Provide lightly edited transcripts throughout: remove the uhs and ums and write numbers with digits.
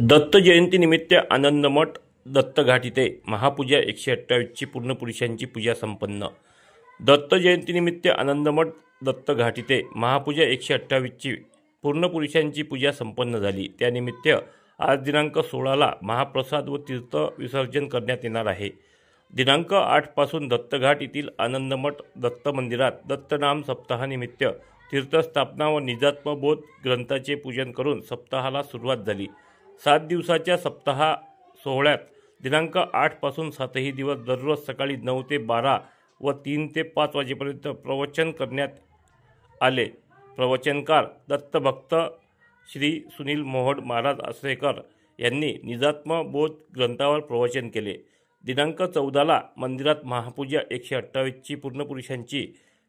दत्त जयंतीनिमित्त आनंदमठ दत्तघाट येथे महापूजा 128ची पूर्णपुरुषांची पूजा संपन्न। दत्त जयंतीनिमित्त आनंदमठ दत्तघाट येथे महापूजा 128ची पूर्णपुरुषांची पूजा संपन्न झाली। त्यानिमित्त आज दिनांक 16ला महाप्रसाद व तीर्थ विसर्जन करण्यात येणार आहे। दिनांक 8 पासून दत्तघाट येथील आनंदमठ दत्त मंदिरात दत्तनाम सप्ताहानिमित्त तीर्थस्थापना व निजात्मबोध ग्रंथाचे पूजन करून सप्ताहाला सुरुवात झाली। 7 दिवसाच्या सप्ताह सोहळ्यात दिनांक 8 पासून 7ही दिवस दररोज सकाळी 9 ते 12 व 3 ते 5 वाजेपर्यंत प्रवचन करण्यात आले। प्रवचनकार दत्तभक्त श्री सुनील मोहोड महाराज आसरेकर यांनी निजात्मबोध ग्रंथावर प्रवचन केले। दिनांक 14ला मंदिरात महापूजा 128ची पूर्णपुरुषांची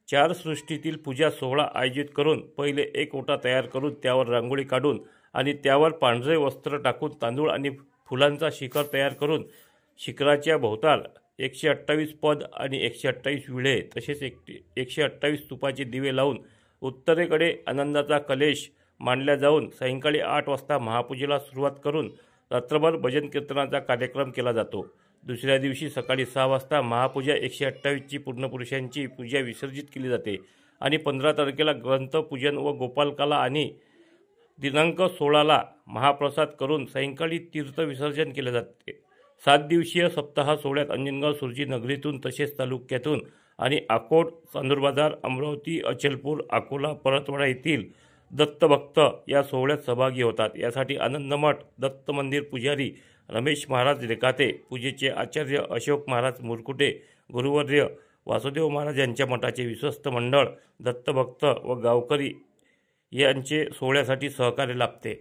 4 सृष्टीतील पूजा सोहळा आयोजित करून पहिले एक ओटा तयार करून त्यावर रांगोळी काढून आणि त्यावर पांढरे वस्त्र टाकून तांदूळ आणि फुलांचा शिखर तयार करून शिखराच्या भोवताल 128 पद आणि 128 विळे तसेच 128 तुपाचे दिवे लावून उत्तरेकडे आनंदाचा कलेश मांडला जाऊन सायंकाळी 8 वाजता महापूजेला सुरुवात करून रात्रभर भजन कीर्तनाचा कार्यक्रम केला जातो। दुसऱ्या दिवशी सकाळी 6 वाजता महापूजा 128ची पूर्णपुरुषांची पूजा विसर्जित केली जाते आणि 15 तारखेला ग्रंथपूजन व गोपालकाला आणि दिनांक 16ला महाप्रसाद करून सायंकाळी तीर्थ विसर्जन केले जाते। 7 दिवसीय सप्ताह सोहळ्यात अंजनगाव सुरजी नगरीतून तसेच तालुक्यातून आणि अकोट, चांदूरबाजार, अमरावती, अचलपूर, अकोला, परतवाडा येथील दत्तभक्त या सोहळ्यात सहभागी होतात। यासाठी आनंदमठ दत्त मंदिर पुजारी रमेश महाराज रेखाते, पूजेचे आचार्य अशोक महाराज मुरकुटे, गुरुवर्य वासुदेव महाराज यांच्या मठाचे विश्वस्त मंडळ, दत्तभक्त व गावकरी यांचे सोहळ्यासाठी सहकार्य लाभते।